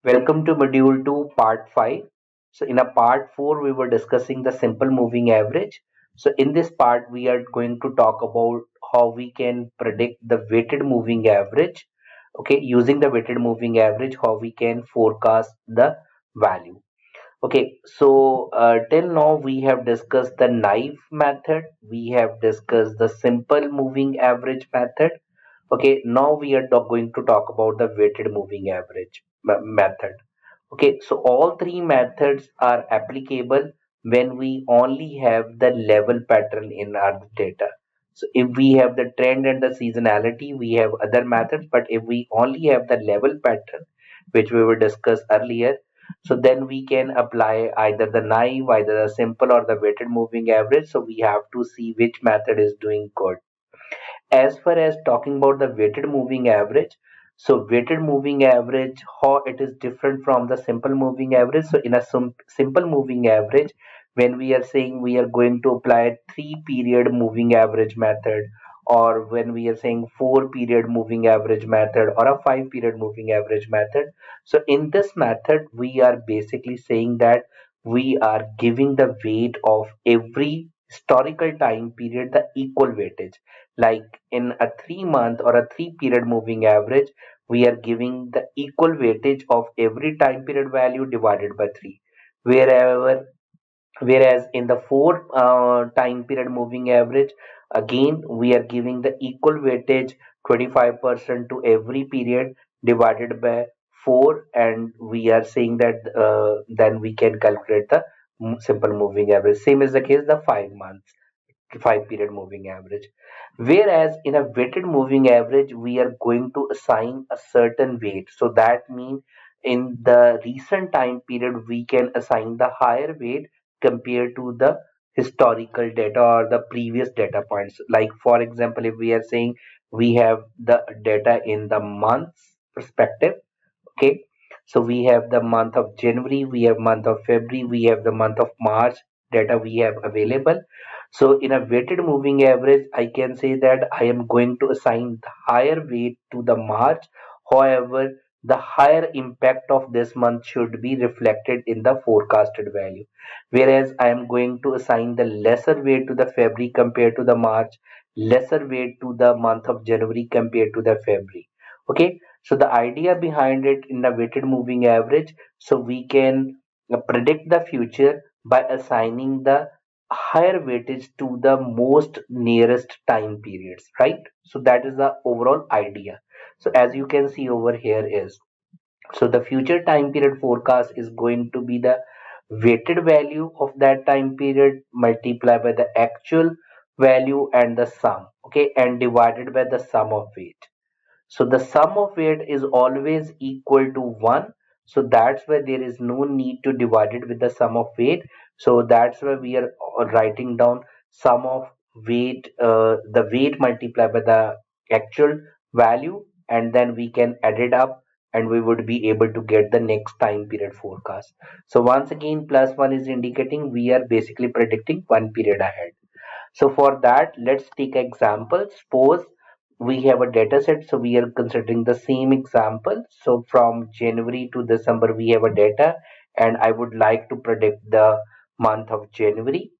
Welcome to module 2, part 5. So, in a part 4, we were discussing the simple moving average. So, in this part, we are going to talk about how we can predict the weighted moving average. Okay, using the weighted moving average, how we can forecast the value. Okay, so till now we have discussed the knife method, we have discussed the simple moving average method. Okay, now we are going to talk about the weighted moving average method. Okay, so all three methods are applicable when we only have the level pattern in our data. So if we have the trend and the seasonality, we have other methods, but if we only have the level pattern, which we will discuss earlier, so then we can apply either the naive, either the simple or the weighted moving average. So we have to see which method is doing good. As far as talking about the weighted moving average, so weighted moving average, how it is different from the simple moving average. So in a simple moving average, when we are saying we are going to apply 3 period moving average method, or when we are saying 4 period moving average method or a 5 period moving average method, so in this method we are basically saying that we are giving the weight of every historical time period the equal weightage. Like in a 3 month or a 3 period moving average, we are giving the equal weightage of every time period value divided by 3. Wherever Whereas in the 4 time period moving average, again we are giving the equal weightage 25% to every period divided by 4, and we are saying that then we can calculate the simple moving average. Same is the case the 5 months, 5 period moving average. Whereas in a weighted moving average, we are going to assign a certain weight. So that means in the recent time period, we can assign the higher weight compared to the historical data or the previous data points. Like for example, if we are saying we have the data in the months perspective, okay, so we have the month of January, we have month of February, we have the month of March data we have available. So in a weighted moving average, I can say that I am going to assign the higher weight to the March. However, the higher impact of this month should be reflected in the forecasted value. Whereas I am going to assign the lesser weight to the February compared to the March, lesser weight to the month of January compared to the February. Okay, so the idea behind it in the weighted moving average, so we can predict the future by assigning the higher weightage to the most nearest time periods, right? So that is the overall idea. So as you can see over here is, so the future time period forecast is going to be the weighted value of that time period multiplied by the actual value and the sum, okay, and divided by the sum of weight. So the sum of weight is always equal to 1. So that's why there is no need to divide it with the sum of weight. So that's why we are writing down sum of weight, the weight multiplied by the actual value, and then we can add it up and we would be able to get the next time period forecast. So once again, plus 1 is indicating we are basically predicting 1 period ahead. So for that, let's take example. Suppose we have a data set, so we are considering the same example. So from January to December, we have a data, and I would like to predict the month of January.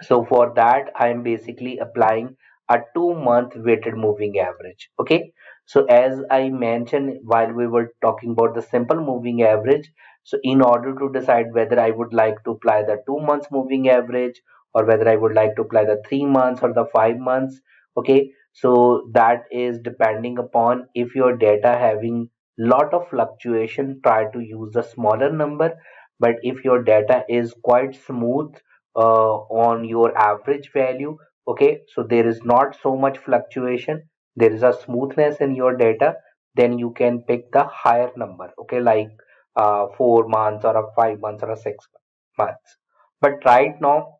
So for that, I am basically applying a 2 month weighted moving average. Okay. So as I mentioned while we were talking about the simple moving average, so in order to decide whether I would like to apply the 2 months moving average or whether I would like to apply the 3 months or the 5 months, okay. So that is depending upon if your data having lot of fluctuation, try to use the smaller number. But if your data is quite smooth on your average value, okay, so there is not so much fluctuation, there is a smoothness in your data, then you can pick the higher number, okay, like 4 months or a 5 months or a 6 months. But right now,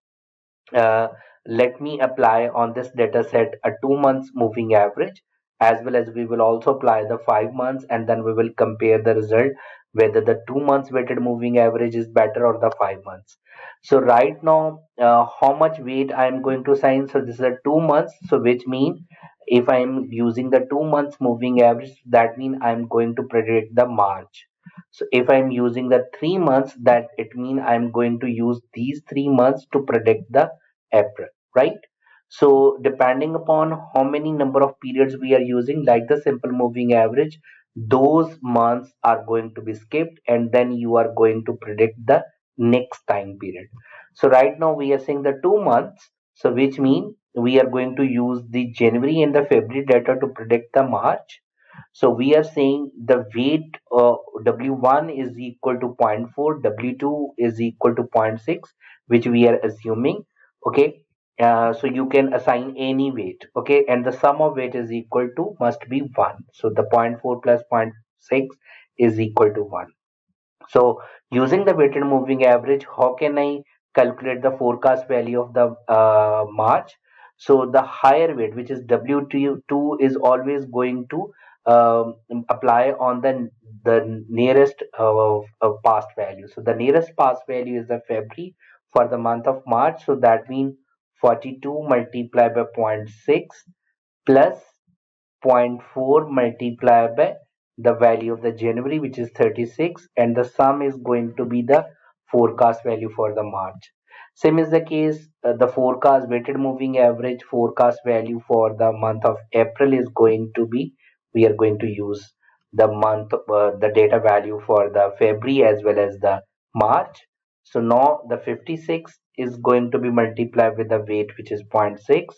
uh, let me apply on this data set a 2 months moving average, as well as we will also apply the 5 months, and then we will compare the result whether the 2 months weighted moving average is better or the 5 months. So right now, how much weight I am going to assign? So this is a 2 months, so which mean if I am using the 2 months moving average, that means I am going to predict the March. So if I'm using the 3 months, that it means I'm going to use these 3 months to predict the April, right? So depending upon how many number of periods we are using, like the simple moving average, those months are going to be skipped and then you are going to predict the next time period. So right now we are saying the 2 months, so which means we are going to use the January and the February data to predict the March. So we are saying the weight W1 is equal to zero point 0.4, W2 is equal to zero point 0.6, which we are assuming. Okay. So you can assign any weight. Okay. And the sum of weight is equal to must be 1. So the zero point 0.4 plus zero point 0.6 is equal to 1. So using the weighted moving average, how can I calculate the forecast value of the March? So the higher weight, which is W2, is always going to apply on the nearest past value. So the nearest past value is the February for the month of March. So that means 42 multiplied by zero point 0.6 plus zero point 0.4 multiplied by the value of the January, which is 36, and the sum is going to be the forecast value for the March. Same is the case, the forecast weighted moving average forecast value for the month of April is going to be, we are going to use the data value for the February as well as the March. So now the 56 is going to be multiplied with the weight, which is zero point 0.6,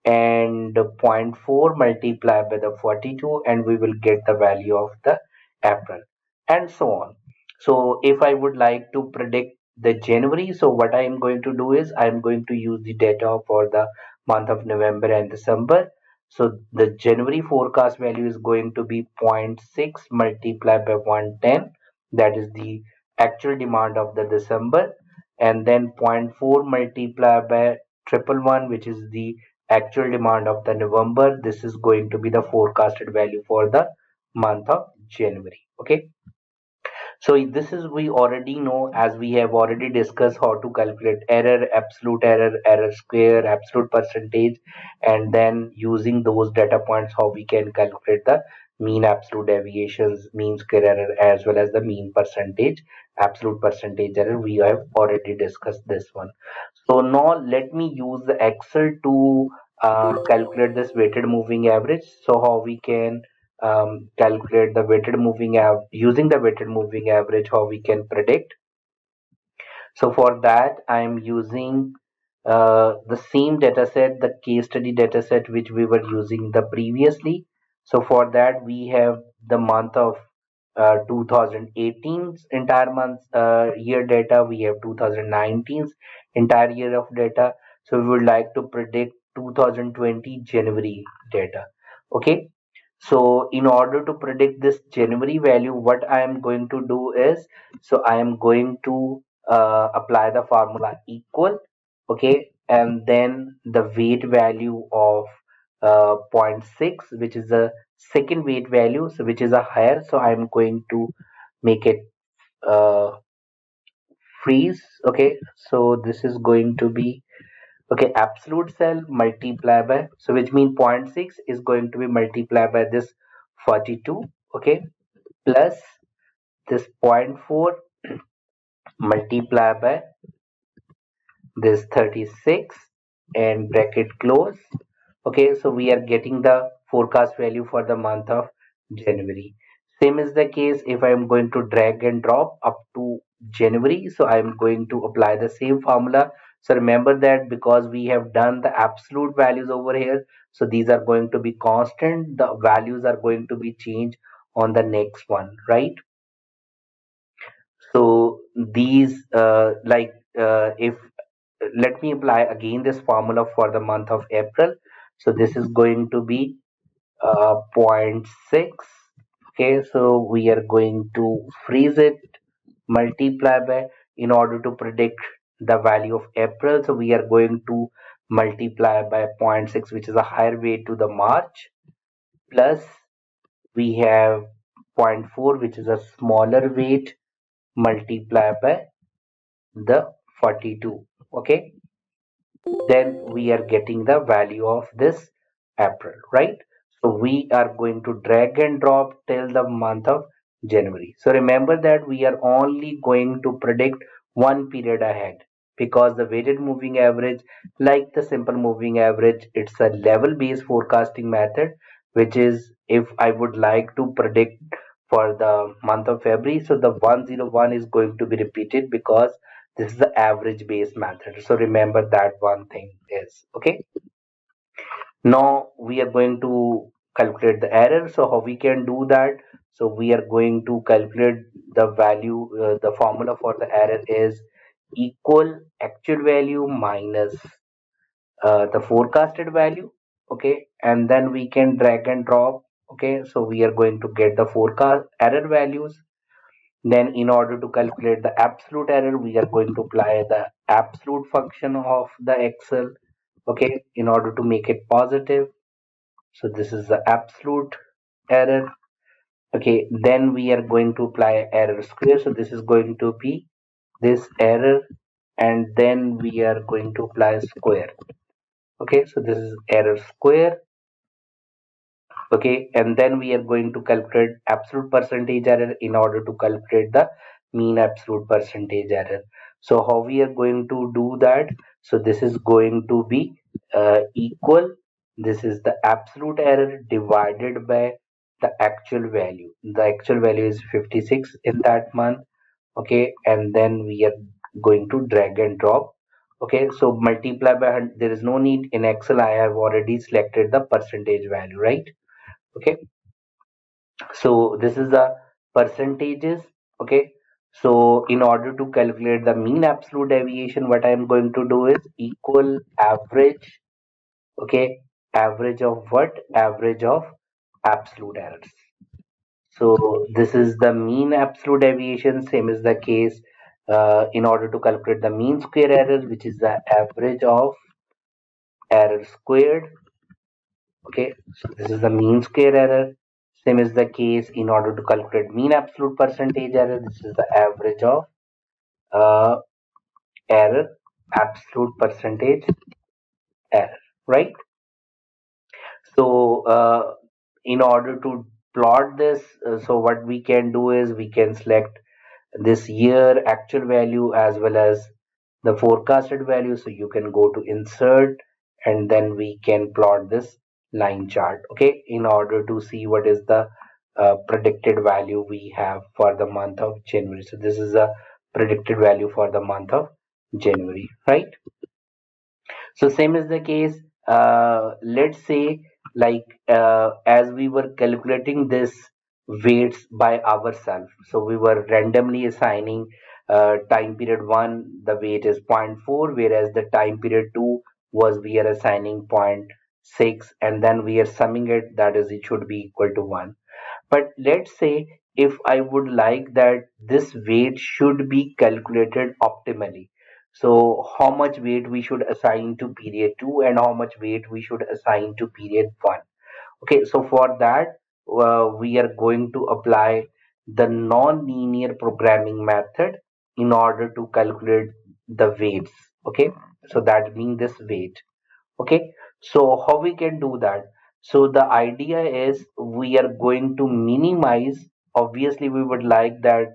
and zero point 0.4 multiplied by the 42, and we will get the value of the April, and so on. So if I would like to predict the January, so what I am going to do is I am going to use the data for the month of November and December. So the January forecast value is going to be zero point 0.6 multiplied by 110, that is the actual demand of the December, and then zero point 0.4 multiplied by triple one, which is the actual demand of the November. This is going to be the forecasted value for the month of January. Okay. So this is, we already know, as we have already discussed, how to calculate error, absolute error, error square, absolute percentage, and then using those data points, how we can calculate the mean absolute deviations, mean square error, as well as the mean percentage, absolute percentage error. We have already discussed this one. So now let me use the Excel to calculate this weighted moving average. So how we can calculate the weighted moving using the weighted moving average, how we can predict. So for that, I'm using the same data set, the case study data set which we were using the previously. So for that, we have the month of 2018's entire month year data. We have 2019's entire year of data. So we would like to predict 2020 January data. Okay. So in order to predict this January value, what I am going to do is, so I am going to apply the formula equal, okay, and then the weight value of zero point 0.6, which is the second weight value, so which is a higher. So I am going to make it uh, freeze, okay. So this is going to be, okay, absolute cell multiply by, so which means zero point 0.6 is going to be multiplied by this 42, okay, plus this zero point 0.4 multiply by this 36 and bracket close. Okay, so we are getting the forecast value for the month of January. Same is the case if I am going to drag and drop up to January. So I am going to apply the same formula. So remember that because we have done the absolute values over here, so these are going to be constant. The values are going to be changed on the next one, right? So these if let me apply again this formula for the month of April. So this is going to be zero point 0.6. Okay, so we are going to freeze it, multiply by, in order to predict the value of April. So we are going to multiply by zero point 0.6, which is a higher weight to the March, plus we have zero point 0.4, which is a smaller weight, multiply by the 42. Okay, then we are getting the value of this April, right? So we are going to drag and drop till the month of January. So remember that we are only going to predict one period ahead, because the weighted moving average, like the simple moving average, it's a level based forecasting method, which is if I would like to predict for the month of February, so the 101 is going to be repeated because this is the average based method. So remember that one thing is okay. Now we are going to calculate the error. So how we can do that? So we are going to calculate the value. The formula for the error is equal actual value minus the forecasted value. Okay, and then we can drag and drop. Okay, so we are going to get the forecast error values. Then in order to calculate the absolute error, we are going to apply the absolute function of the Excel. Okay, in order to make it positive. So this is the absolute error. Okay, then we are going to apply error square. So this is going to be this error, and then we are going to apply square. Okay, so this is error square. Okay, and then we are going to calculate absolute percentage error in order to calculate the mean absolute percentage error. So how we are going to do that? So this is going to be equal, this is the absolute error divided by the actual value. The actual value is 56 in that month. Okay, and then we are going to drag and drop. Okay, so multiply by 100. There is no need in Excel, I have already selected the percentage value, right? Okay, so this is the percentages. Okay, so in order to calculate the mean absolute deviation, what I am going to do is equal average. Okay, average of what? Average of absolute errors. So this is the mean absolute deviation, same is the case in order to calculate the mean square error, which is the average of error squared. Okay, so this is the mean square error. Same is the case in order to calculate mean absolute percentage error. This is the average of uh, error, absolute percentage error, right? So in order to plot this, so what we can do is we can select this year actual value as well as the forecasted value. So you can go to insert, and then we can plot this line chart, okay, in order to see what is the predicted value we have for the month of January. So this is a predicted value for the month of January, right? So same is the case. Let's say like as we were calculating this weights by ourselves. So we were randomly assigning time period one, the weight is zero point 0.4, whereas the time period two was we are assigning zero point 0.6, and then we are summing it, that is it should be equal to 1. But let's say if I would like that this weight should be calculated optimally. So how much weight we should assign to period 2 and how much weight we should assign to period 1. Okay, so for that we are going to apply the non-linear programming method in order to calculate the weights. Okay, so that means this weight. Okay, so how we can do that? So the idea is we are going to minimize. Obviously we would like that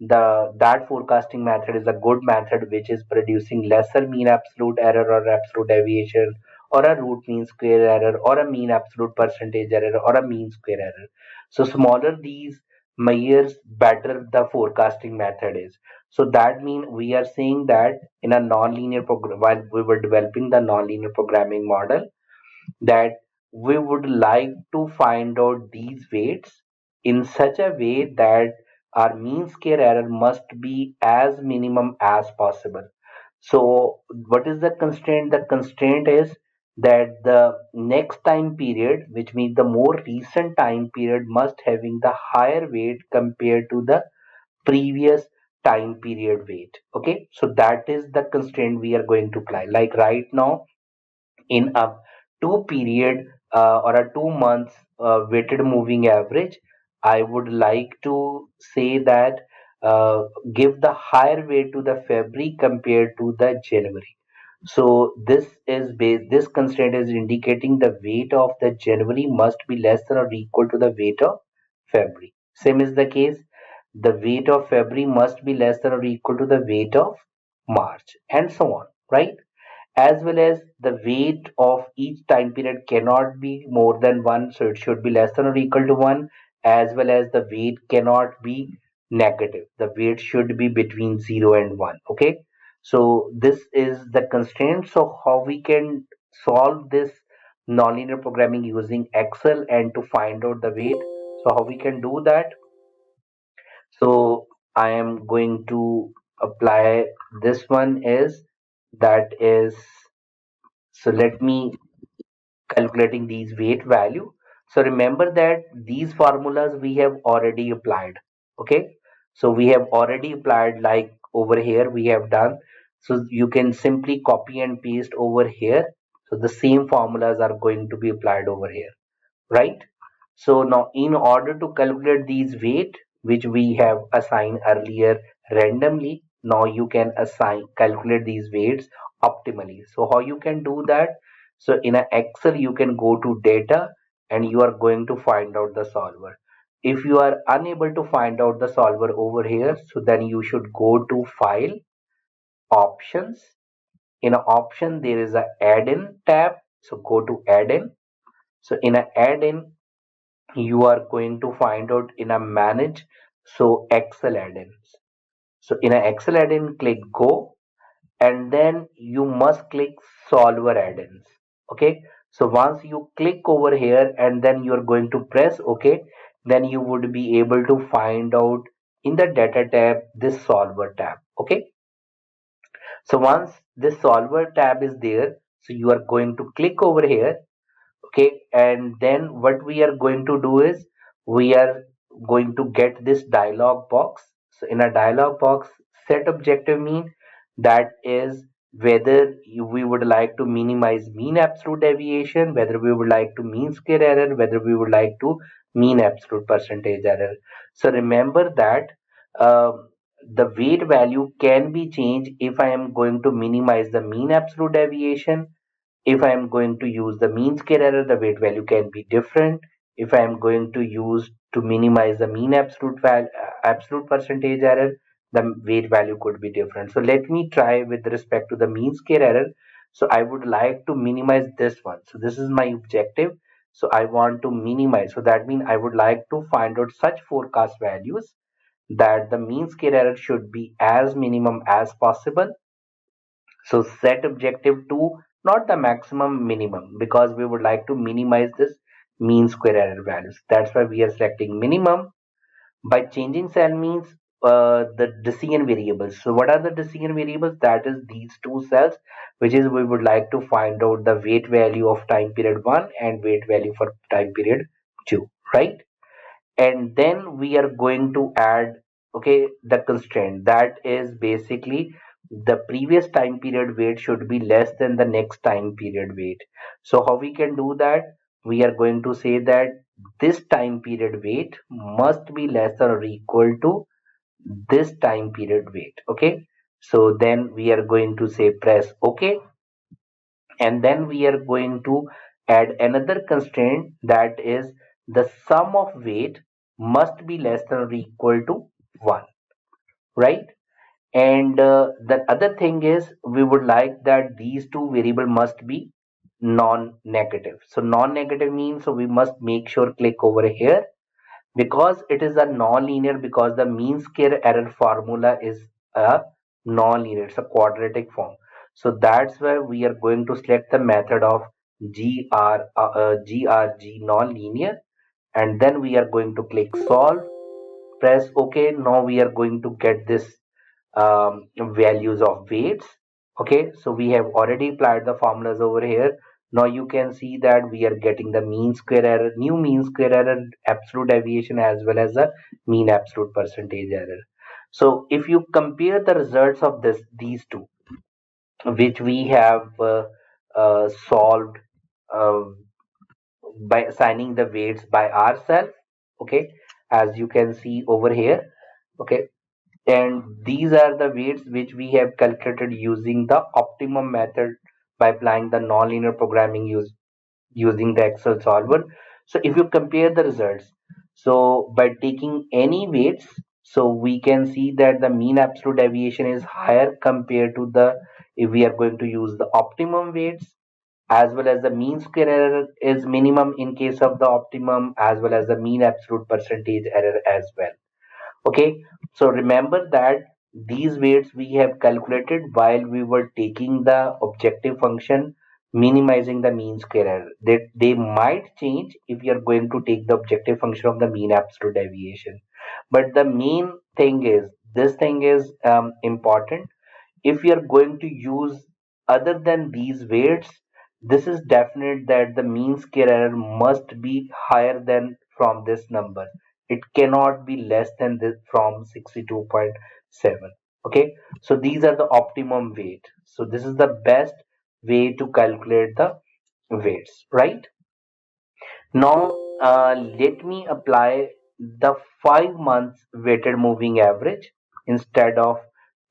the that forecasting method is a good method which is producing lesser mean absolute error or absolute deviation, or a root mean square error, or a mean absolute percentage error, or a mean square error. So smaller these measures, better the forecasting method is. So that means we are saying that in a non-linear program, while we were developing the non-linear programming model, that we would like to find out these weights in such a way that our mean square error must be as minimum as possible. So what is the constraint? The constraint is that the next time period, which means the more recent time period, must having the higher weight compared to the previous time period weight. Okay, so that is the constraint we are going to apply. Like right now, in a two period or a 2 months weighted moving average, I would like to say that give the higher weight to the February compared to the January. So this is based, this constraint is indicating the weight of the January must be less than or equal to the weight of February. Same is the case the weight of February must be less than or equal to the weight of March, and so on, right? As well as the weight of each time period cannot be more than 1, so it should be less than or equal to 1. As well as the weight cannot be negative, the weight should be between 0 and 1. Okay, so this is the constraint. So how we can solve this nonlinear programming using Excel and to find out the weight? So how we can do that? So I am going to apply this one is, that is, so let me calculating these weight value. So remember that these formulas we have already applied. Okay. So we have already applied, like over here we have done. So you can simply copy and paste over here. So the same formulas are going to be applied over here, right? So now in order to calculate these weight, which we have assigned earlier randomly, now you can assign calculate these weights optimally. So how you can do that? So in a Excel, you can go to data and you are going to find out the solver. If you are unable to find out the solver over here, so then you should go to file, options. In a option, there is a add-in tab. So go to add-in. So in a add-in, you are going to find out in a manage, so Excel add-ins. So in a Excel add-in, click go, and then you must click solver add-ins. Okay, so once you click over here and then you're going to press OK, then you would be able to find out in the data tab this solver tab. Okay, so once this solver tab is there, so you are going to click over here. Okay, and then what we are going to do is we are going to get this dialog box. So in a dialog box, set objective mean, that is whether we would like to minimize mean absolute deviation, whether we would like to mean square error, whether we would like to mean absolute percentage error. So remember that the weight value can be changed. If I am going to minimize the mean absolute deviation, if I am going to use the mean square error, the weight value can be different. If I am going to use to minimize the mean absolute percentage error, the weight value could be different. So let me try with respect to the mean square error. So I would like to minimize this one. So this is my objective. So I want to minimize. So that means I would like to find out such forecast values that the mean square error should be as minimum as possible. So set objective to not the maximum minimum, because we would like to minimize this mean square error values. That's why we are selecting minimum. By changing cell means the decision variables. So what are the decision variables? That is these two cells, which is we would like to find out the weight value of time period 1 and weight value for time period 2, right? And then we are going to add, okay, the constraint, that is basically the previous time period weight should be less than the next time period weight. So how we can do that? We are going to say that this time period weight must be less than or equal to this time period weight. Okay, so then we are going to say press OK, and then we are going to add another constraint, that is the sum of weight must be less than or equal to 1, right? And the other thing is we would like that these two variable must be non-negative. So non-negative means, so we must make sure click over here, because it is a non-linear, because the mean square error formula is a non-linear, it's a quadratic form. So that's why we are going to select the method of grg non-linear, and then we are going to click solve, press OK. Now we are going to get this values of weights. Okay, so we have already applied the formulas over here. Now you can see that we are getting the mean square error, new mean square error, absolute deviation, as well as the mean absolute percentage error. So if you compare the results of these two, which we have solved uh, by assigning the weights by ourselves, okay, as you can see over here, okay, and these are the weights which we have calculated using the optimum method by applying the nonlinear programming using the Excel solver. So if you compare the results, so by taking any weights, So we can see that the mean absolute deviation is higher compared to the, if we are going to use the optimum weights, as well as the mean square error is minimum in case of the optimum, as well as the mean absolute percentage error as well. Okay, so remember that these weights we have calculated while we were taking the objective function, minimizing the mean square error. They might change if you are going to take the objective function of the mean absolute deviation. But the main thing is, this thing is important. If you are going to use other than these weights, this is definite that the mean square error must be higher than from this number. It cannot be less than this from 62.7. Okay, so these are the optimum weight. So this is the best way to calculate the weights, right? Now, let me apply the 5 months weighted moving average. Instead of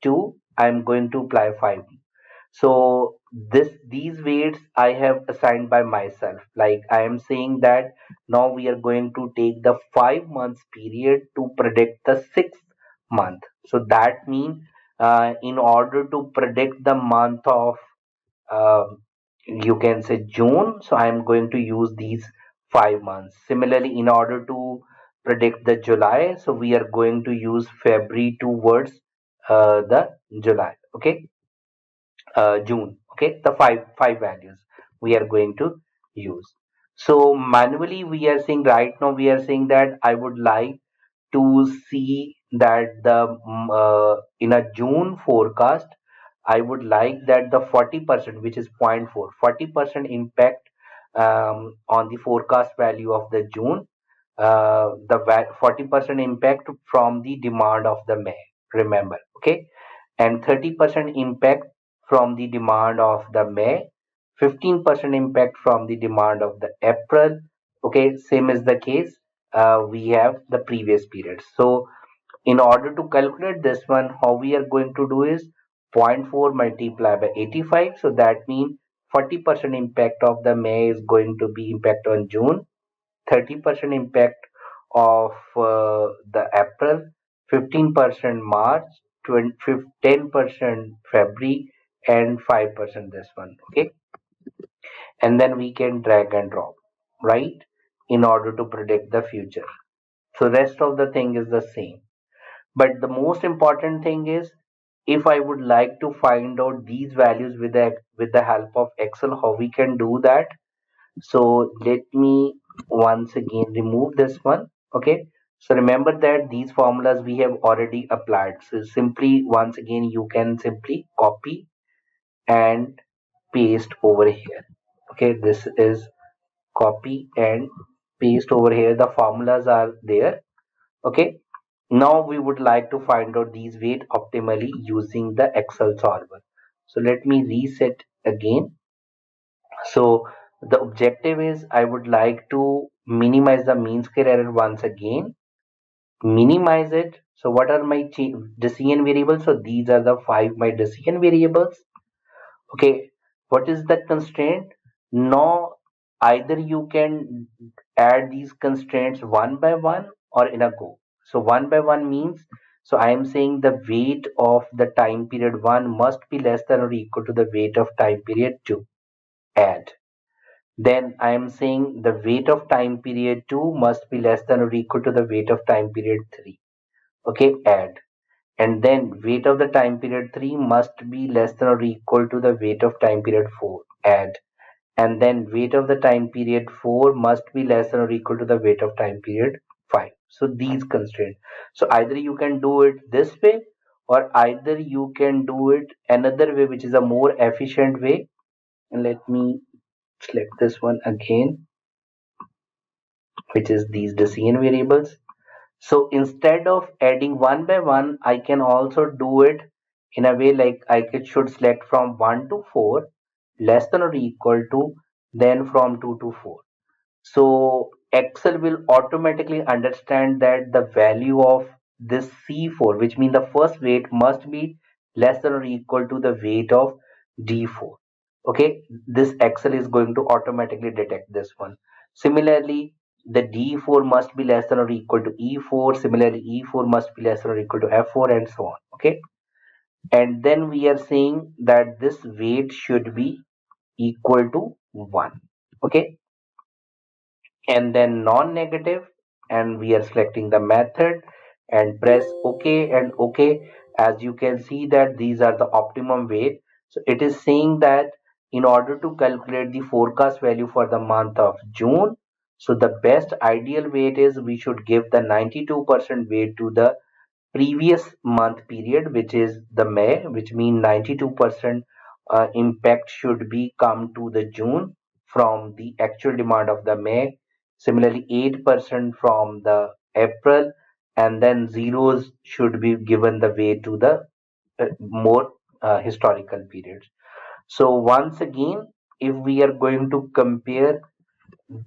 2, I'm going to apply 5. So these weights I have assigned by myself. Like I am saying that now we are going to take the 5 months period to predict the sixth month. So that means in order to predict the month of um, you can say June. So I'm going to use these 5 months. Similarly, in order to predict the July, so we are going to use February towards the July. Okay, June. Okay, the five values we are going to use. So manually, we are saying right now we are saying that I would like to see that the in a June forecast, I would like that the 40%, which is 0.4, 40% impact on the forecast value of the June, 40% impact from the demand of the May. Remember, okay, and 30% impact from the demand of the May, 15% impact from the demand of the April. Okay, same is the case. We have the previous period. So in order to calculate this one, how we are going to do is zero point 0.4 multiplied by 85. So that means 40% impact of the May is going to be impact on June, 30% impact of the April, 15% March, 10% February, and 5% this one. Okay, and then we can drag and drop, right, in order to predict the future. So rest of the thing is the same. But the most important thing is, if I would like to find out these values with the help of Excel, how we can do that. So let me once again remove this one. Okay. So remember that these formulas we have already applied. So simply once again you can simply copy and paste over here. Okay, this is copy and paste over here. The formulas are there. Okay. Now we would like to find out these weight optimally using the Excel solver. So let me reset again. So the objective is I would like to minimize the mean square error once again. Minimize it. So what are my decision variables? So these are the five my decision variables. Okay, what is the constraint? Now either you can add these constraints one by one or in a go. So one by one means, so I am saying the weight of the time period 1 must be less than or equal to the weight of time period 2. Add. Then I am saying the weight of time period 2 must be less than or equal to the weight of time period 3. Okay, add. And then weight of the time period 3 must be less than or equal to the weight of time period 4. Add. And then weight of the time period 4 must be less than or equal to the weight of time period 5. So these constraints. So either you can do it this way, or either you can do it another way, which is a more efficient way. And let me select this one again, which is these decision variables. So instead of adding one by one, I can also do it in a way like should select from 1 to 4, less than or equal to, then from 2 to 4. So Excel will automatically understand that the value of this C4, which means the first weight must be less than or equal to the weight of D4. Okay, this Excel is going to automatically detect this one. Similarly, the D4 must be less than or equal to E4. Similarly, E4 must be less than or equal to F4 and so on. Okay. And then we are saying that this weight should be equal to 1. Okay. And then non-negative, and we are selecting the method and press OK and OK. As you can see that these are the optimum weight. So it is saying that in order to calculate the forecast value for the month of June, so the best ideal weight is we should give the 92% weight to the previous month period, which is the May, which means 92% impact should be come to the June from the actual demand of the May. Similarly, 8% from the April, and then zeros should be given the way to the more historical periods. So once again, if we are going to compare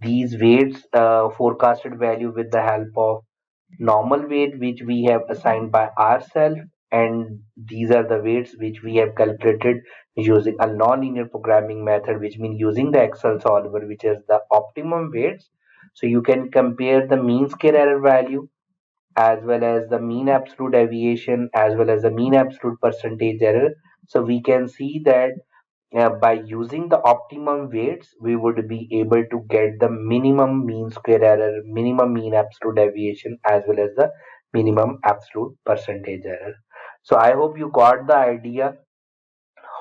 these weights forecasted value with the help of normal weight which we have assigned by ourselves, and these are the weights which we have calculated using a non-linear programming method, which means using the Excel solver, which is the optimum weights. So you can compare the mean square error value as well as the mean absolute deviation as well as the mean absolute percentage error. So we can see that by using the optimum weights, we would be able to get the minimum mean square error, minimum mean absolute deviation, as well as the minimum absolute percentage error. So I hope you got the idea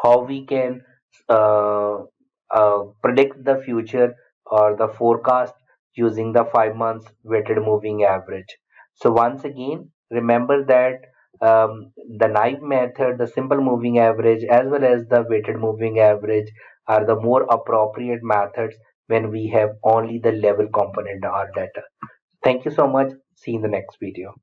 how we can uh, predict the future or the forecast using the 5 months weighted moving average. So once again, remember that the knife method, the simple moving average, as well as the weighted moving average are the more appropriate methods when we have only the level component in our data. Thank you so much. See you in the next video.